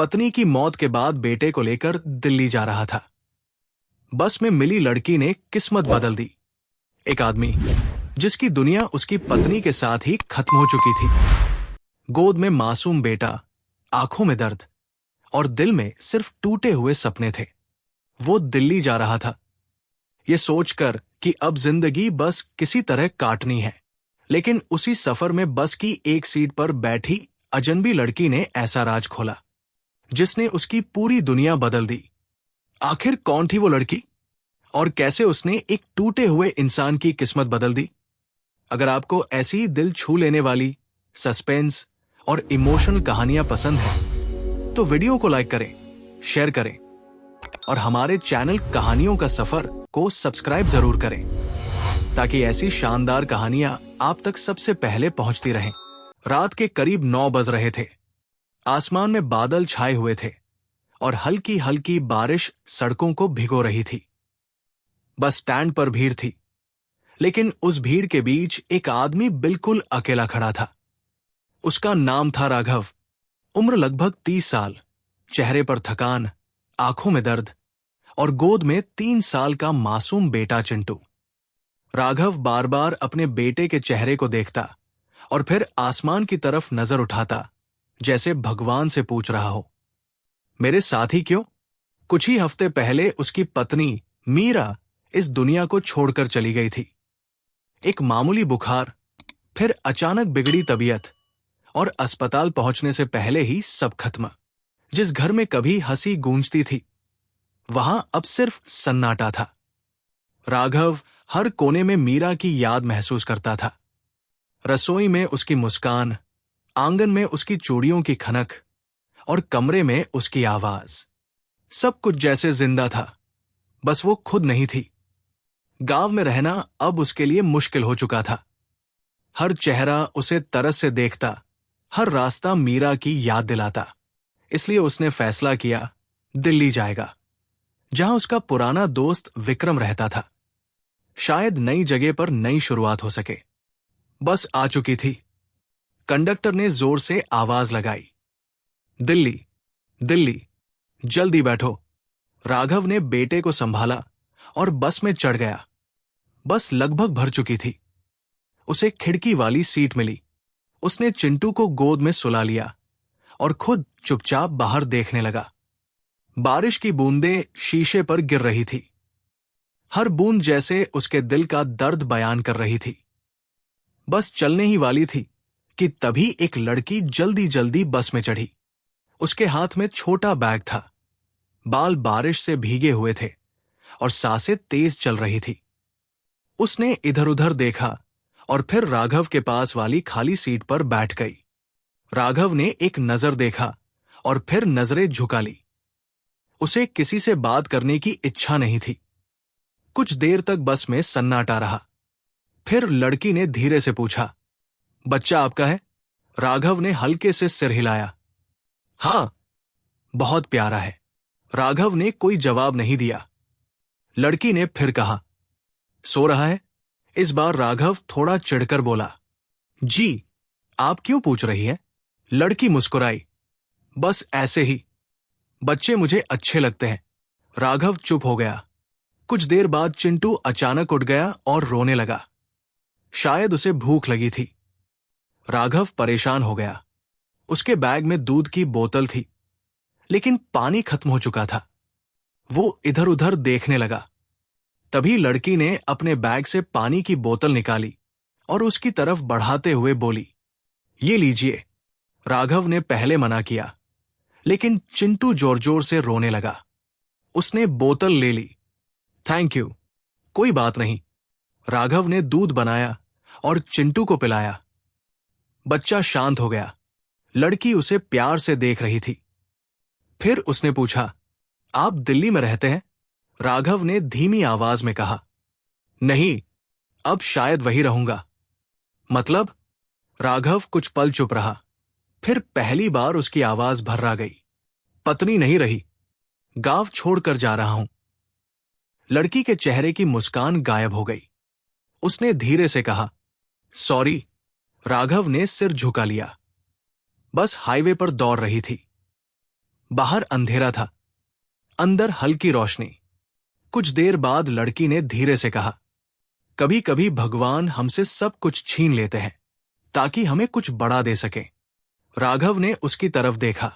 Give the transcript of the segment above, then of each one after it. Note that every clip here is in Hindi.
पत्नी की मौत के बाद बेटे को लेकर दिल्ली जा रहा था। बस में मिली लड़की ने किस्मत बदल दी। एक आदमी जिसकी दुनिया उसकी पत्नी के साथ ही खत्म हो चुकी थी। गोद में मासूम बेटा, आंखों में दर्द और दिल में सिर्फ टूटे हुए सपने थे। वो दिल्ली जा रहा था, ये सोचकर कि अब जिंदगी बस किसी तरह काटनी है। लेकिन उसी सफर में बस की एक सीट पर बैठी अजनबी लड़की ने ऐसा राज खोला जिसने उसकी पूरी दुनिया बदल दी। आखिर कौन थी वो लड़की और कैसे उसने एक टूटे हुए इंसान की किस्मत बदल दी? अगर आपको ऐसी दिल छू लेने वाली सस्पेंस और इमोशनल कहानियां पसंद है तो वीडियो को लाइक करें, शेयर करें और हमारे चैनल कहानियों का सफर को सब्सक्राइब जरूर करें ताकि ऐसी शानदार कहानियां आप तक सबसे पहले पहुंचती रहें। रात के करीब 9 बज रहे थे। आसमान में बादल छाए हुए थे और हल्की हल्की बारिश सड़कों को भिगो रही थी। बस स्टैंड पर भीड़ थी, लेकिन उस भीड़ के बीच एक आदमी बिल्कुल अकेला खड़ा था। उसका नाम था राघव। उम्र लगभग 30 साल, चेहरे पर थकान, आंखों में दर्द और गोद में 3 साल का मासूम बेटा चिंटू। राघव बार बार अपने बेटे के चेहरे को देखता और फिर आसमान की तरफ नजर उठाता, जैसे भगवान से पूछ रहा हो, मेरे साथ ही क्यों? कुछ ही हफ्ते पहले उसकी पत्नी मीरा इस दुनिया को छोड़कर चली गई थी। एक मामूली बुखार, फिर अचानक बिगड़ी तबीयत और अस्पताल पहुंचने से पहले ही सब खत्म। जिस घर में कभी हंसी गूंजती थी, वहां अब सिर्फ सन्नाटा था। राघव हर कोने में मीरा की याद महसूस करता था। रसोई में उसकी मुस्कान, आंगन में उसकी चूड़ियों की खनक और कमरे में उसकी आवाज। सब कुछ जैसे जिंदा था, बस वो खुद नहीं थी। गांव में रहना अब उसके लिए मुश्किल हो चुका था। हर चेहरा उसे तरस से देखता, हर रास्ता मीरा की याद दिलाता। इसलिए उसने फैसला किया, दिल्ली जाएगा, जहां उसका पुराना दोस्त विक्रम रहता था। शायद नई जगह पर नई शुरुआत हो सके। बस आ चुकी थी। कंडक्टर ने जोर से आवाज लगाई, दिल्ली, दिल्ली, जल्दी बैठो। राघव ने बेटे को संभाला और बस में चढ़ गया। बस लगभग भर चुकी थी। उसे खिड़की वाली सीट मिली। उसने चिंटू को गोद में सुला लिया और खुद चुपचाप बाहर देखने लगा। बारिश की बूंदें शीशे पर गिर रही थी, हर बूंद जैसे उसके दिल का दर्द बयान कर रही थी। बस चलने ही वाली थी कि तभी एक लड़की जल्दी जल्दी बस में चढ़ी। उसके हाथ में छोटा बैग था, बाल बारिश से भीगे हुए थे और सांसें तेज चल रही थी। उसने इधर उधर देखा और फिर राघव के पास वाली खाली सीट पर बैठ गई। राघव ने एक नजर देखा और फिर नजरें झुका ली। उसे किसी से बात करने की इच्छा नहीं थी। कुछ देर तक बस में सन्नाटा रहा। फिर लड़की ने धीरे से पूछा, बच्चा आपका है? राघव ने हल्के से सिर हिलाया। हां, बहुत प्यारा है। राघव ने कोई जवाब नहीं दिया। लड़की ने फिर कहा, सो रहा है? इस बार राघव थोड़ा चिढ़कर बोला, जी, आप क्यों पूछ रही हैं? लड़की मुस्कुराई, बस ऐसे ही, बच्चे मुझे अच्छे लगते हैं। राघव चुप हो गया। कुछ देर बाद चिंटू अचानक उठ गया और रोने लगा। शायद उसे भूख लगी थी। राघव परेशान हो गया। उसके बैग में दूध की बोतल थी, लेकिन पानी खत्म हो चुका था। वो इधर उधर देखने लगा। तभी लड़की ने अपने बैग से पानी की बोतल निकाली और उसकी तरफ बढ़ाते हुए बोली, ये लीजिए। राघव ने पहले मना किया, लेकिन चिंटू जोर जोर से रोने लगा। उसने बोतल ले ली। थैंक यू, कोई बात नहीं। राघव ने दूध बनाया और चिंटू को पिलाया। बच्चा शांत हो गया। लड़की उसे प्यार से देख रही थी। फिर उसने पूछा, आप दिल्ली में रहते हैं? राघव ने धीमी आवाज में कहा, नहीं, अब शायद वही रहूंगा। मतलब? राघव कुछ पल चुप रहा। फिर पहली बार उसकी आवाज भर्रा गई, पत्नी नहीं रही, गांव छोड़कर जा रहा हूं। लड़की के चेहरे की मुस्कान गायब हो गई। उसने धीरे से कहा, सॉरी। राघव ने सिर झुका लिया। बस हाईवे पर दौड़ रही थी। बाहर अंधेरा था, अंदर हल्की रोशनी। कुछ देर बाद लड़की ने धीरे से कहा, कभी कभी भगवान हमसे सब कुछ छीन लेते हैं ताकि हमें कुछ बड़ा दे सके। राघव ने उसकी तरफ देखा।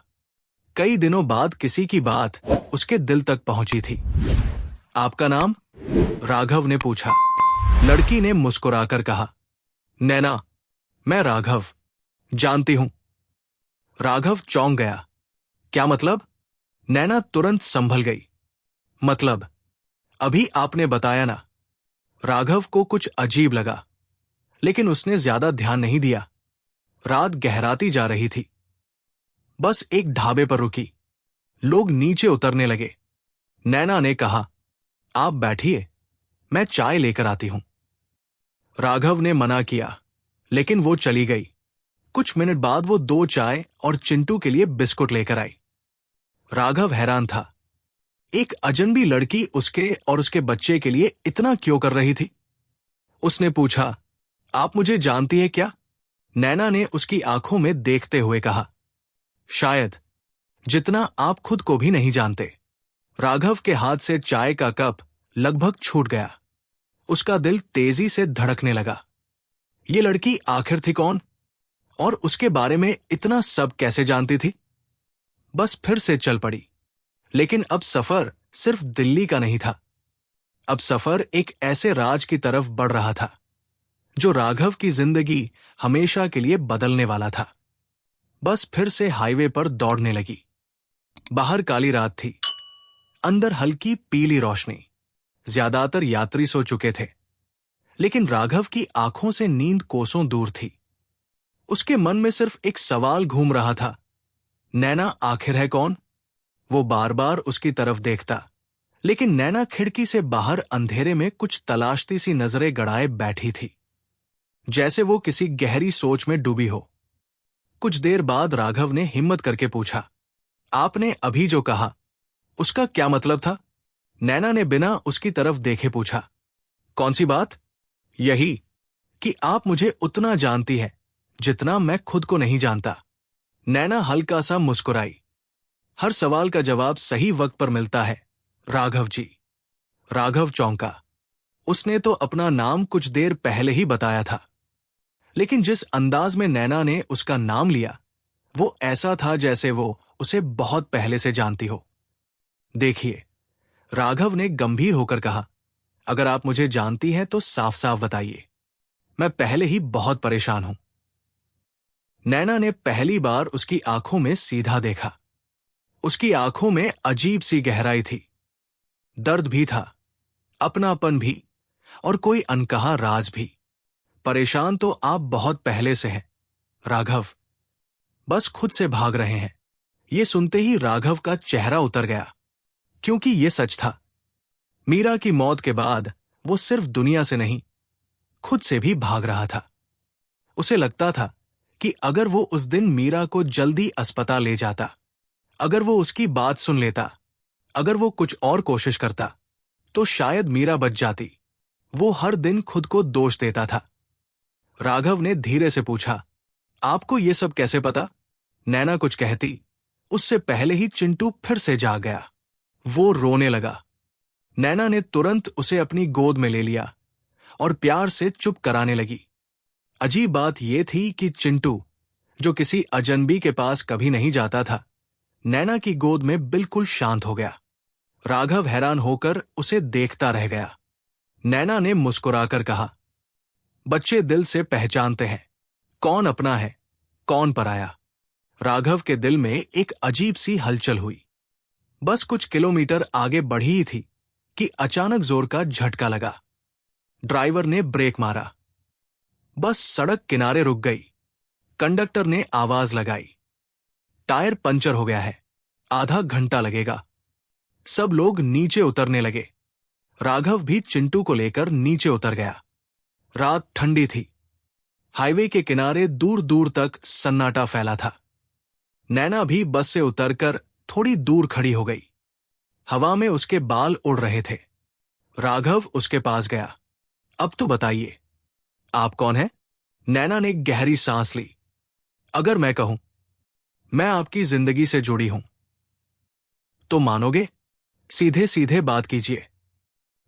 कई दिनों बाद किसी की बात उसके दिल तक पहुंची थी। आपका नाम? राघव ने पूछा। लड़की ने मुस्कुराकर कहा, नैना, मैं राघव। जानती हूं। राघव चौंक गया। क्या मतलब? नैना तुरंत संभल गई। मतलब, अभी आपने बताया ना। राघव को कुछ अजीब लगा, लेकिन उसने ज्यादा ध्यान नहीं दिया। रात गहराती जा रही थी। बस एक ढाबे पर रुकी। लोग नीचे उतरने लगे। नैना ने कहा, आप बैठिए, मैं चाय लेकर आती हूं। राघव ने मना किया, लेकिन वो चली गई। कुछ मिनट बाद वो 2 चाय और चिंटू के लिए बिस्कुट लेकर आई। राघव हैरान था। एक अजनबी लड़की उसके और उसके बच्चे के लिए इतना क्यों कर रही थी? उसने पूछा, आप मुझे जानती है क्या? नैना ने उसकी आंखों में देखते हुए कहा, शायद, जितना आप खुद को भी नहीं जानते। राघव के हाथ से चाय का कप लगभग छूट गया। उसका दिल तेजी से धड़कने लगा। ये लड़की आखिर थी कौन? और उसके बारे में इतना सब कैसे जानती थी? बस फिर से चल पड़ी। लेकिन अब सफर सिर्फ दिल्ली का नहीं था। अब सफर एक ऐसे राज की तरफ बढ़ रहा था जो राघव की जिंदगी हमेशा के लिए बदलने वाला था। बस फिर से हाईवे पर दौड़ने लगी। बाहर काली रात थी, अंदर हल्की पीली रोशनी। ज्यादातर यात्री सो चुके थे, लेकिन राघव की आंखों से नींद कोसों दूर थी। उसके मन में सिर्फ एक सवाल घूम रहा था, नैना आखिर है कौन? वो बार बार उसकी तरफ देखता, लेकिन नैना खिड़की से बाहर अंधेरे में कुछ तलाशती सी नजरें गड़ाए बैठी थी, जैसे वो किसी गहरी सोच में डूबी हो। कुछ देर बाद राघव ने हिम्मत करके पूछा, आपने अभी जो कहा उसका क्या मतलब था? नैना ने बिना उसकी तरफ देखे पूछा। कौन सी बात? यही कि आप मुझे उतना जानती है जितना मैं खुद को नहीं जानता। नैना हल्का सा मुस्कुराई। हर सवाल का जवाब सही वक्त पर मिलता है, राघव जी। राघव चौंका। उसने तो अपना नाम कुछ देर पहले ही बताया था, लेकिन जिस अंदाज में नैना ने उसका नाम लिया, वो ऐसा था जैसे वो उसे बहुत पहले से जानती हो। देखिए, राघव ने गंभीर होकर कहा, अगर आप मुझे जानती हैं तो साफ साफ बताइए। मैं पहले ही बहुत परेशान हूं। नैना ने पहली बार उसकी आंखों में सीधा देखा। उसकी आंखों में अजीब सी गहराई थी। दर्द भी था, अपनापन भी, और कोई अनकहा राज भी। परेशान तो आप बहुत पहले से हैं, राघव। बस खुद से भाग रहे हैं। ये सुनते ही राघव का चेहरा उतर गया, क्योंकि ये सच था। मीरा की मौत के बाद वो सिर्फ दुनिया से नहीं, खुद से भी भाग रहा था। उसे लगता था कि अगर वो उस दिन मीरा को जल्दी अस्पताल ले जाता, अगर वो उसकी बात सुन लेता, अगर वो कुछ और कोशिश करता, तो शायद मीरा बच जाती। वो हर दिन खुद को दोष देता था। राघव ने धीरे से पूछा, आपको ये सब कैसे पता? नैना कुछ कहती, उससे पहले ही चिंटू फिर से जाग गया। वो रोने लगा। नैना ने तुरंत उसे अपनी गोद में ले लिया और प्यार से चुप कराने लगी। अजीब बात यह थी कि चिंटू, जो किसी अजनबी के पास कभी नहीं जाता था, नैना की गोद में बिल्कुल शांत हो गया। राघव हैरान होकर उसे देखता रह गया। नैना ने मुस्कुराकर कहा, बच्चे दिल से पहचानते हैं कौन अपना है, कौन पराया। राघव के दिल में एक अजीब सी हलचल हुई। बस कुछ किलोमीटर आगे बढ़ी ही थी कि अचानक जोर का झटका लगा। ड्राइवर ने ब्रेक मारा। बस सड़क किनारे रुक गई। कंडक्टर ने आवाज लगाई, टायर पंचर हो गया है, आधा घंटा लगेगा। सब लोग नीचे उतरने लगे। राघव भी चिंटू को लेकर नीचे उतर गया। रात ठंडी थी। हाईवे के किनारे दूर दूर तक सन्नाटा फैला था। नैना भी बस से उतरकर थोड़ी दूर खड़ी हो गई। हवा में उसके बाल उड़ रहे थे। राघव उसके पास गया। अब तो बताइए, आप कौन हैं? नैना ने गहरी सांस ली। अगर मैं कहूं, मैं आपकी जिंदगी से जुड़ी हूं, तो मानोगे? सीधे सीधे बात कीजिए।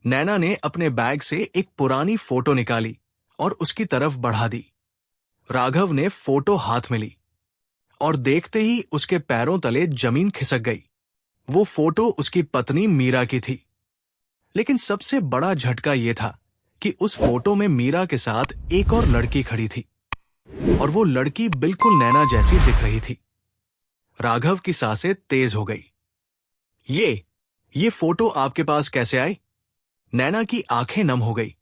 नैना ने अपने बैग से एक पुरानी फोटो निकाली और उसकी तरफ बढ़ा दी। राघव ने फोटो हाथ में ली और देखते ही उसके पैरों तले जमीन खिसक गई। वो फोटो उसकी पत्नी मीरा की थी। लेकिन सबसे बड़ा झटका यह था कि उस फोटो में मीरा के साथ एक और लड़की खड़ी थी और वो लड़की बिल्कुल नैना जैसी दिख रही थी। राघव की सांसें तेज हो गई। ये फोटो आपके पास कैसे आई? नैना की आंखें नम हो गई।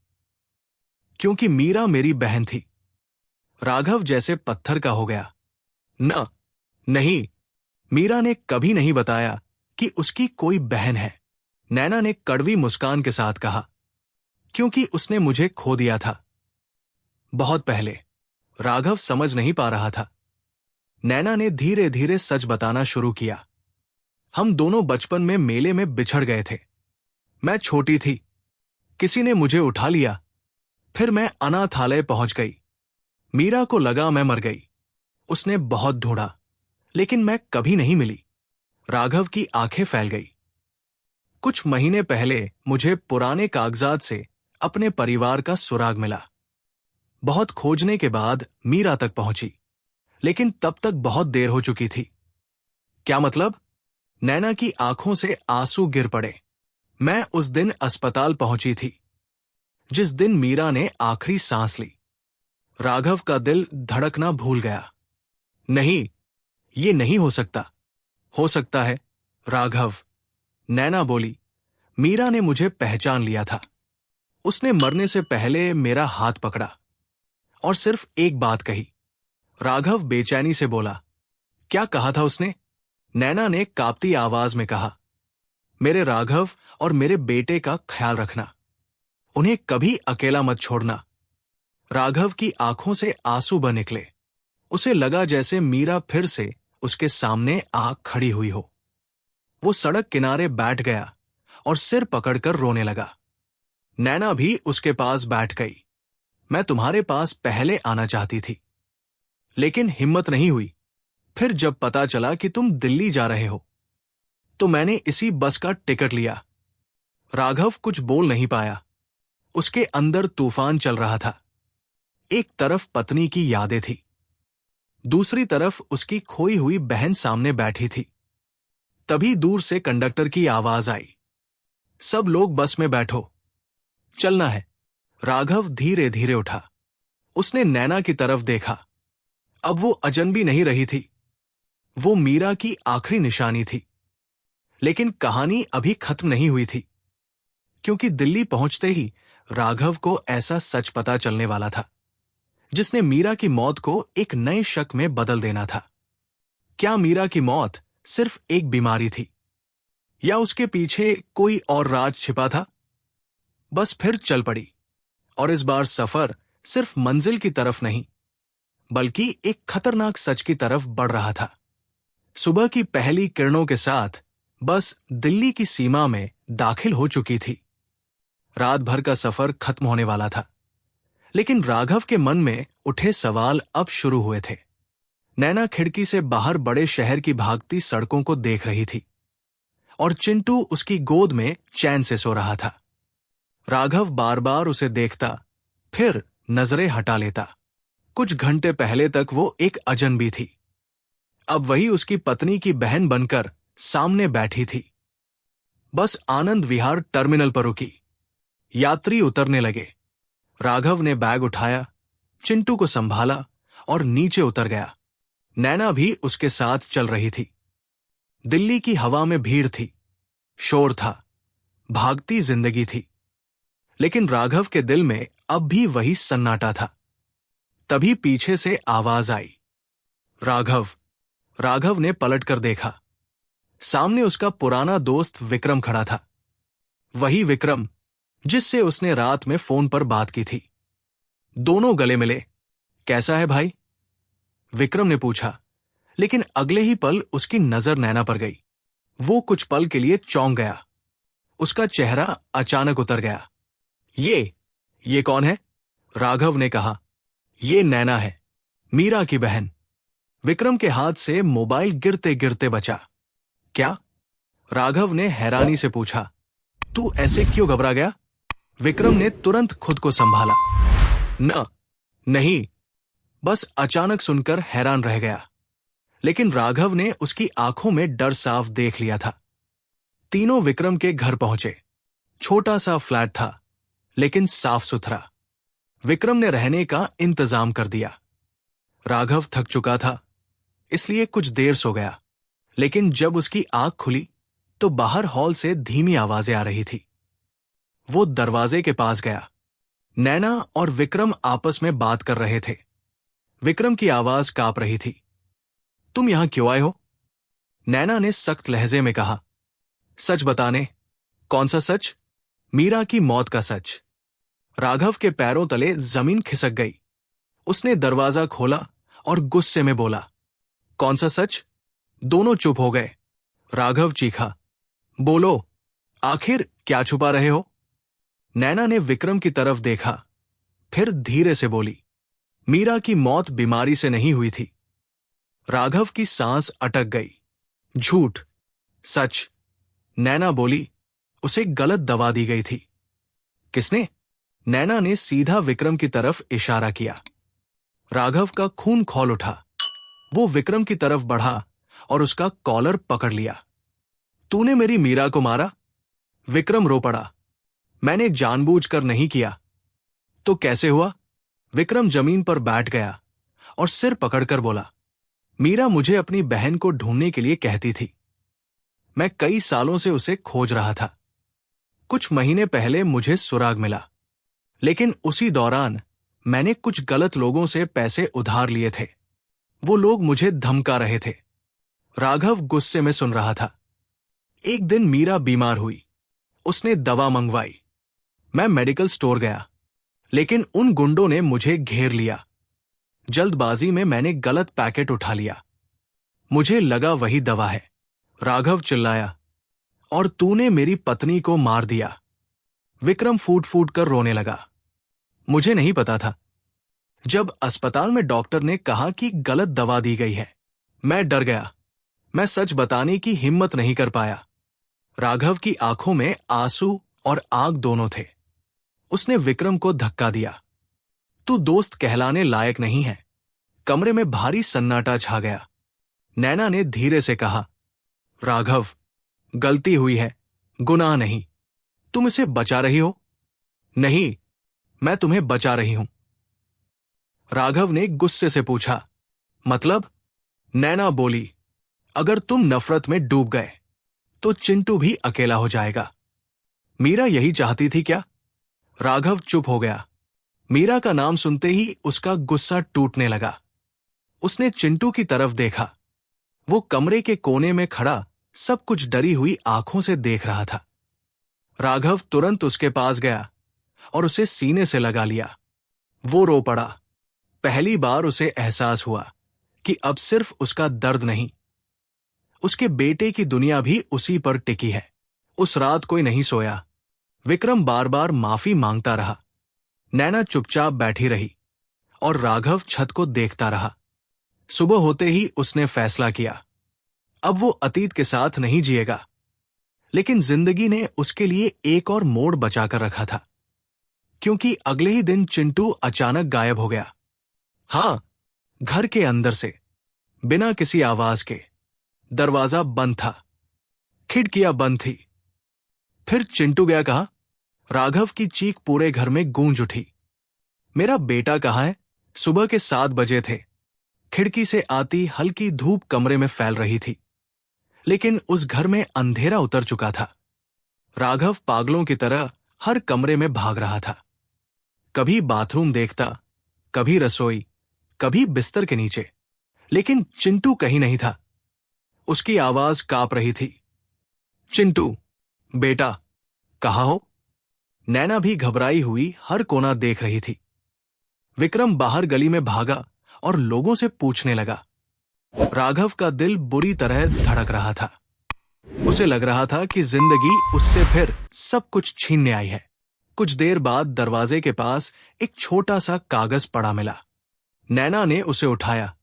क्योंकि मीरा मेरी बहन थी। राघव जैसे पत्थर का हो गया। नहीं, मीरा ने कभी नहीं बताया कि उसकी कोई बहन है। नैना ने कड़वी मुस्कान के साथ कहा, क्योंकि उसने मुझे खो दिया था बहुत पहले। राघव समझ नहीं पा रहा था। नैना ने धीरे धीरे सच बताना शुरू किया। हम दोनों बचपन में मेले में बिछड़ गए थे। मैं छोटी थी, किसी ने मुझे उठा लिया। फिर मैं अनाथालय पहुंच गई। मीरा को लगा मैं मर गई। उसने बहुत ढूंढा, लेकिन मैं कभी नहीं मिली। राघव की आंखें फैल गई। कुछ महीने पहले मुझे पुराने कागजात से अपने परिवार का सुराग मिला। बहुत खोजने के बाद मीरा तक पहुंची, लेकिन तब तक बहुत देर हो चुकी थी। क्या मतलब? नैना की आंखों से आंसू गिर पड़े। मैं उस दिन अस्पताल पहुंची थी, जिस दिन मीरा ने आखिरी सांस ली। राघव का दिल धड़कना भूल गया। नहीं, ये नहीं हो सकता। हो सकता है राघव, नैना बोली। मीरा ने मुझे पहचान लिया था। उसने मरने से पहले मेरा हाथ पकड़ा और सिर्फ एक बात कही। राघव बेचैनी से बोला, क्या कहा था उसने? नैना ने कांपती आवाज में कहा, मेरे राघव और मेरे बेटे का ख्याल रखना। उन्हें कभी अकेला मत छोड़ना। राघव की आंखों से आंसू बह निकले। उसे लगा जैसे मीरा फिर से उसके सामने आ खड़ी हुई हो। वो सड़क किनारे बैठ गया और सिर पकड़कर रोने लगा। नैना भी उसके पास बैठ गई। मैं तुम्हारे पास पहले आना चाहती थी, लेकिन हिम्मत नहीं हुई। फिर जब पता चला कि तुम दिल्ली जा रहे हो, तो मैंने इसी बस का टिकट लिया। राघव कुछ बोल नहीं पाया। उसके अंदर तूफान चल रहा था। एक तरफ पत्नी की यादें थी, दूसरी तरफ उसकी खोई हुई बहन सामने बैठी थी। तभी दूर से कंडक्टर की आवाज आई, सब लोग बस में बैठो, चलना है। राघव धीरे धीरे उठा। उसने नैना की तरफ देखा। अब वो अजनबी नहीं रही थी। वो मीरा की आखिरी निशानी थी। लेकिन कहानी अभी खत्म नहीं हुई थी, क्योंकि दिल्ली पहुंचते ही राघव को ऐसा सच पता चलने वाला था, जिसने मीरा की मौत को एक नए शक में बदल देना था। क्या मीरा की मौत सिर्फ एक बीमारी थी, या उसके पीछे कोई और राज छिपा था? बस फिर चल पड़ी, और इस बार सफर सिर्फ मंजिल की तरफ नहीं, बल्कि एक खतरनाक सच की तरफ बढ़ रहा था। सुबह की पहली किरणों के साथ बस दिल्ली की सीमा में दाखिल हो चुकी थी। रात भर का सफर खत्म होने वाला था, लेकिन राघव के मन में उठे सवाल अब शुरू हुए थे। नैना खिड़की से बाहर बड़े शहर की भागती सड़कों को देख रही थी, और चिंटू उसकी गोद में चैन से सो रहा था। राघव बार बार उसे देखता, फिर नजरें हटा लेता। कुछ घंटे पहले तक वो एक अजनबी थी, अब वही उसकी पत्नी की बहन बनकर सामने बैठी थी। बस आनंद विहार टर्मिनल पर रुकी। यात्री उतरने लगे। राघव ने बैग उठाया, चिंटू को संभाला और नीचे उतर गया। नैना भी उसके साथ चल रही थी। दिल्ली की हवा में भीड़ थी, शोर था, भागती जिंदगी थी, लेकिन राघव के दिल में अब भी वही सन्नाटा था। तभी पीछे से आवाज आई, राघव। राघव ने पलटकर देखा। सामने उसका पुराना दोस्त विक्रम खड़ा था। वही विक्रम जिससे उसने रात में फोन पर बात की थी। दोनों गले मिले। कैसा है भाई? विक्रम ने पूछा, लेकिन अगले ही पल उसकी नजर नैना पर गई। वो कुछ पल के लिए चौंक गया। उसका चेहरा अचानक उतर गया। ये कौन है? राघव ने कहा, ये नैना है, मीरा की बहन। विक्रम के हाथ से मोबाइल गिरते गिरते बचा। क्या? राघव ने हैरानी से पूछा, तू ऐसे क्यों घबरा गया? विक्रम ने तुरंत खुद को संभाला। नहीं, बस अचानक सुनकर हैरान रह गया। लेकिन राघव ने उसकी आंखों में डर साफ देख लिया था। तीनों विक्रम के घर पहुंचे। छोटा सा फ्लैट था, लेकिन साफ सुथरा। विक्रम ने रहने का इंतजाम कर दिया। राघव थक चुका था, इसलिए कुछ देर सो गया। लेकिन जब उसकी आंख खुली तो बाहर हॉल से धीमी आवाजें आ रही थी। वो दरवाजे के पास गया। नैना और विक्रम आपस में बात कर रहे थे। विक्रम की आवाज कांप रही थी। तुम यहां क्यों आए हो? नैना ने सख्त लहजे में कहा। सच बताने। कौन सा सच? मीरा की मौत का सच। राघव के पैरों तले जमीन खिसक गई। उसने दरवाजा खोला और गुस्से में बोला, कौन सा सच? दोनों चुप हो गए। राघव चीखा, बोलो, आखिर क्या छुपा रहे हो? नैना ने विक्रम की तरफ देखा, फिर धीरे से बोली, मीरा की मौत बीमारी से नहीं हुई थी। राघव की सांस अटक गई। झूठ, सच। नैना बोली, उसे गलत दवा दी गई थी। किसने? नैना ने सीधा विक्रम की तरफ इशारा किया। राघव का खून खौल उठा। वो विक्रम की तरफ बढ़ा और उसका कॉलर पकड़ लिया। तूने मेरी मीरा को मारा? विक्रम रो पड़ा। मैंने जानबूझकर नहीं किया। तो कैसे हुआ? विक्रम जमीन पर बैठ गया और सिर पकड़कर बोला, मीरा मुझे अपनी बहन को ढूंढने के लिए कहती थी। मैं कई सालों से उसे खोज रहा था। कुछ महीने पहले मुझे सुराग मिला, लेकिन उसी दौरान मैंने कुछ गलत लोगों से पैसे उधार लिए थे। वो लोग मुझे धमका रहे थे। राघव गुस्से में सुन रहा था। एक दिन मीरा बीमार हुई। उसने दवा मंगवाई। मैं मेडिकल स्टोर गया, लेकिन उन गुंडों ने मुझे घेर लिया। जल्दबाजी में मैंने गलत पैकेट उठा लिया। मुझे लगा वही दवा है। राघव चिल्लाया, और तूने मेरी पत्नी को मार दिया। विक्रम फूट फूट कर रोने लगा। मुझे नहीं पता था। जब अस्पताल में डॉक्टर ने कहा कि गलत दवा दी गई है, मैं डर गया। मैं सच बताने की हिम्मत नहीं कर पाया। राघव की आंखों में आंसू और आग दोनों थे। उसने विक्रम को धक्का दिया। तू दोस्त कहलाने लायक नहीं है। कमरे में भारी सन्नाटा छा गया। नैना ने धीरे से कहा, राघव, गलती हुई है, गुनाह नहीं। तुम इसे बचा रही हो? नहीं, मैं तुम्हें बचा रही हूं। राघव ने गुस्से से पूछा, मतलब? नैना बोली, अगर तुम नफरत में डूब गए तो चिंटू भी अकेला हो जाएगा। मीरा यही चाहती थी क्या? राघव चुप हो गया। मीरा का नाम सुनते ही उसका गुस्सा टूटने लगा। उसने चिंटू की तरफ देखा। वो कमरे के कोने में खड़ा सब कुछ डरी हुई आंखों से देख रहा था। राघव तुरंत उसके पास गया और उसे सीने से लगा लिया। वो रो पड़ा। पहली बार उसे एहसास हुआ कि अब सिर्फ उसका दर्द नहीं, उसके बेटे की दुनिया भी उसी पर टिकी है। उस रात कोई नहीं सोया। विक्रम बार बार माफी मांगता रहा। नैना चुपचाप बैठी रही और राघव छत को देखता रहा। सुबह होते ही उसने फैसला किया, अब वो अतीत के साथ नहीं जिएगा। लेकिन जिंदगी ने उसके लिए एक और मोड़ बचाकर रखा था, क्योंकि अगले ही दिन चिंटू अचानक गायब हो गया। हां, घर के अंदर से, बिना किसी आवाज के। दरवाजा बंद था, खिड़कियां बंद थी। फिर चिंटू गया कहां? राघव की चीख पूरे घर में गूंज उठी। मेरा बेटा कहां है? सुबह के 7 बजे थे। खिड़की से आती हल्की धूप कमरे में फैल रही थी, लेकिन उस घर में अंधेरा उतर चुका था। राघव पागलों की तरह हर कमरे में भाग रहा था। कभी बाथरूम देखता, कभी रसोई, कभी बिस्तर के नीचे, लेकिन चिंटू कहीं नहीं था। उसकी आवाज कांप रही थी, चिंटू, बेटा, कहाँ हो? नैना भी घबराई हुई हर कोना देख रही थी। विक्रम बाहर गली में भागा और लोगों से पूछने लगा। राघव का दिल बुरी तरह धड़क रहा था। उसे लग रहा था कि जिंदगी उससे फिर सब कुछ छीनने आई है। कुछ देर बाद दरवाजे के पास एक छोटा सा कागज पड़ा मिला। नैना ने उसे उठाया।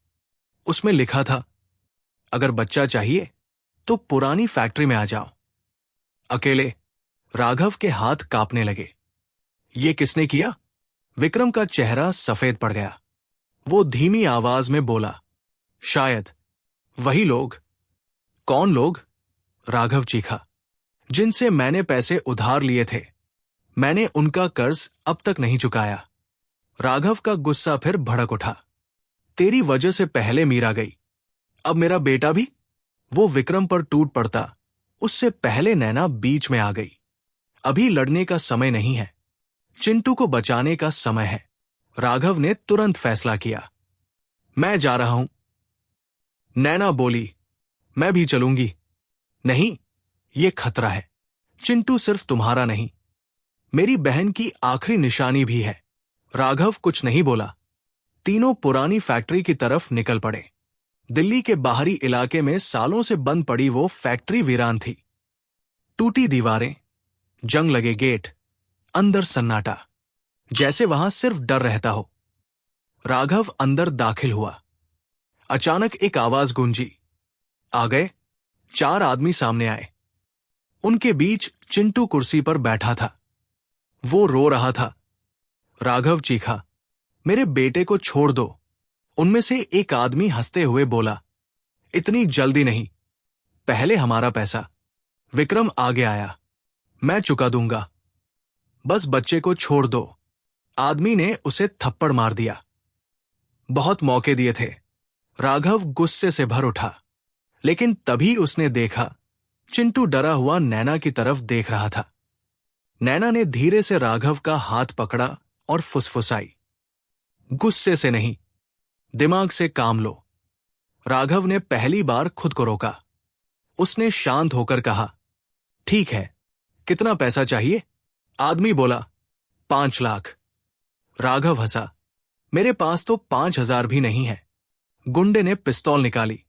उसमें लिखा था, अगर बच्चा चाहिए तो पुरानी फैक्ट्री में आ जाओ। अकेले। राघव के हाथ कांपने लगे। ये किसने किया? विक्रम का चेहरा सफेद पड़ गया। वो धीमी आवाज में बोला, शायद वही लोग। कौन लोग? राघव चीखा। जिनसे मैंने पैसे उधार लिए थे। मैंने उनका कर्ज अब तक नहीं चुकाया। राघव का गुस्सा फिर भड़क उठा। तेरी वजह से पहले मीरा गई, अब मेरा बेटा भी? वो विक्रम पर टूट पड़ता, उससे पहले नैना बीच में आ गई। अभी लड़ने का समय नहीं है, चिंटू को बचाने का समय है। राघव ने तुरंत फैसला किया। मैं जा रहा हूं। नैना बोली, मैं भी चलूंगी। नहीं, ये खतरा है। चिंटू सिर्फ तुम्हारा नहीं, मेरी बहन की आखिरी निशानी भी है। राघव कुछ नहीं बोला। तीनों पुरानी फैक्ट्री की तरफ निकल पड़े। दिल्ली के बाहरी इलाके में सालों से बंद पड़ी वो फैक्ट्री वीरान थी। टूटी दीवारें, जंग लगे गेट, अंदर सन्नाटा, जैसे वहां सिर्फ डर रहता हो। राघव अंदर दाखिल हुआ। अचानक एक आवाज गूंजी, आ गए। 4 आदमी सामने आए। उनके बीच चिंटू कुर्सी पर बैठा था। वो रो रहा था। राघव चीखा, मेरे बेटे को छोड़ दो। उनमें से एक आदमी हंसते हुए बोला, इतनी जल्दी नहीं, पहले हमारा पैसा। विक्रम आगे आया, मैं चुका दूंगा, बस बच्चे को छोड़ दो। आदमी ने उसे थप्पड़ मार दिया। बहुत मौके दिए थे। राघव गुस्से से भर उठा, लेकिन तभी उसने देखा चिंटू डरा हुआ नैना की तरफ देख रहा था। नैना ने धीरे से राघव का हाथ पकड़ा और फुसफुसाई, गुस्से से नहीं, दिमाग से काम लो। राघव ने पहली बार खुद को रोका। उसने शांत होकर कहा, ठीक है, कितना पैसा चाहिए? आदमी बोला, 5 लाख। राघव हंसा, मेरे पास तो 5,000 भी नहीं है। गुंडे ने पिस्तौल निकाली,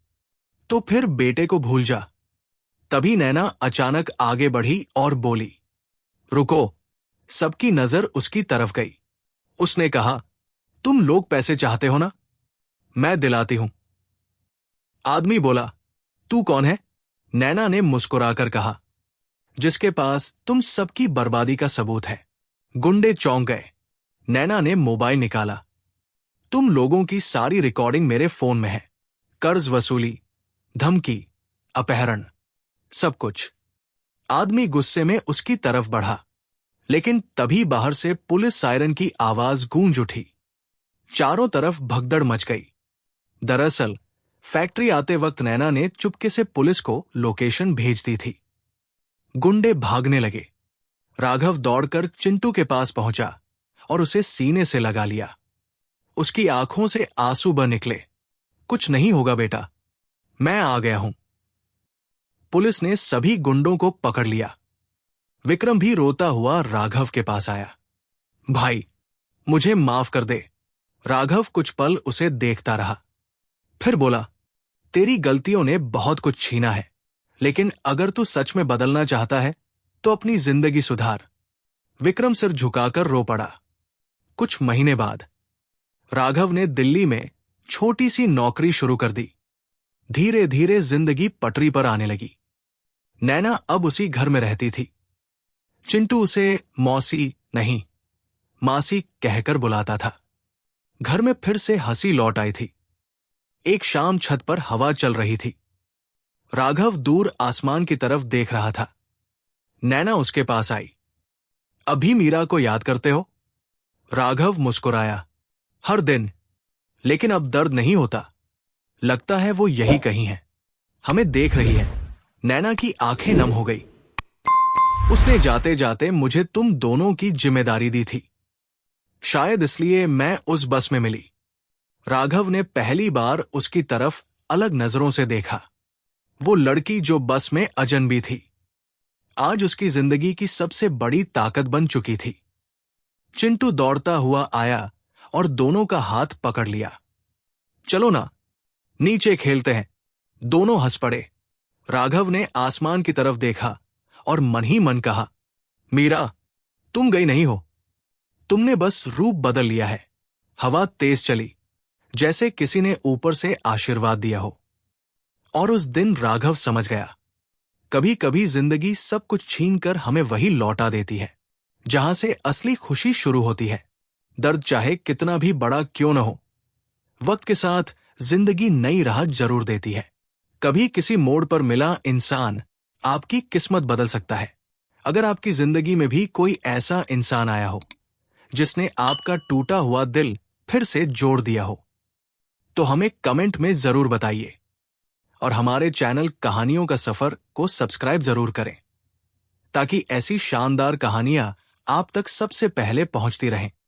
तो फिर बेटे को भूल जा। तभी नैना अचानक आगे बढ़ी और बोली, रुको। सबकी नजर उसकी तरफ गई। उसने कहा, तुम लोग पैसे चाहते हो ना, मैं दिलाती हूं। आदमी बोला, तू कौन है? नैना ने मुस्कुराकर कहा, जिसके पास तुम सबकी बर्बादी का सबूत है। गुंडे चौंक गए। नैना ने मोबाइल निकाला, तुम लोगों की सारी रिकॉर्डिंग मेरे फोन में है। कर्ज वसूली, धमकी, अपहरण, सब कुछ। आदमी गुस्से में उसकी तरफ बढ़ा, लेकिन तभी बाहर से पुलिस सायरन की आवाज गूंज उठी। चारों तरफ भगदड़ मच गई। दरअसल फैक्ट्री आते वक्त नैना ने चुपके से पुलिस को लोकेशन भेज दी थी। गुंडे भागने लगे। राघव दौड़कर चिंटू के पास पहुंचा और उसे सीने से लगा लिया। उसकी आंखों से आंसू बह निकले। कुछ नहीं होगा बेटा, मैं आ गया हूं। पुलिस ने सभी गुंडों को पकड़ लिया। विक्रम भी रोता हुआ राघव के पास आया। भाई, मुझे माफ कर दे। राघव कुछ पल उसे देखता रहा, फिर बोला, तेरी गलतियों ने बहुत कुछ छीना है, लेकिन अगर तू सच में बदलना चाहता है तो अपनी जिंदगी सुधार। विक्रम सिर झुकाकर रो पड़ा। कुछ महीने बाद राघव ने दिल्ली में छोटी सी नौकरी शुरू कर दी। धीरे धीरे जिंदगी पटरी पर आने लगी। नैना अब उसी घर में रहती थी। चिंटू उसे मौसी नहीं, मासी कहकर बुलाता था। घर में फिर से हंसी लौट आई थी। एक शाम छत पर हवा चल रही थी। राघव दूर आसमान की तरफ देख रहा था। नैना उसके पास आई। अभी मीरा को याद करते हो? राघव मुस्कुराया, हर दिन, लेकिन अब दर्द नहीं होता। लगता है वो यही कहीं है, हमें देख रही है। नैना की आंखें नम हो गई। उसने जाते जाते मुझे तुम दोनों की जिम्मेदारी दी थी। शायद इसलिए मैं उस बस में मिली। राघव ने पहली बार उसकी तरफ अलग नजरों से देखा। वो लड़की जो बस में अजनबी थी, आज उसकी जिंदगी की सबसे बड़ी ताकत बन चुकी थी। चिंटू दौड़ता हुआ आया और दोनों का हाथ पकड़ लिया। चलो ना, नीचे खेलते हैं। दोनों हंस पड़े। राघव ने आसमान की तरफ देखा और मन ही मन कहा, मीरा, तुम गई नहीं हो, तुमने बस रूप बदल लिया है। हवा तेज चली, जैसे किसी ने ऊपर से आशीर्वाद दिया हो। और उस दिन राघव समझ गया, कभी कभी जिंदगी सब कुछ छीन कर हमें वही लौटा देती है जहां से असली खुशी शुरू होती है। दर्द चाहे कितना भी बड़ा क्यों न हो, वक्त के साथ जिंदगी नई राह जरूर देती है। कभी किसी मोड़ पर मिला इंसान आपकी किस्मत बदल सकता है। अगर आपकी जिंदगी में भी कोई ऐसा इंसान आया हो जिसने आपका टूटा हुआ दिल फिर से जोड़ दिया हो, तो हमें कमेंट में जरूर बताइए और हमारे चैनल कहानियों का सफर को सब्सक्राइब जरूर करें ताकि ऐसी शानदार कहानियां आप तक सबसे पहले पहुंचती रहें।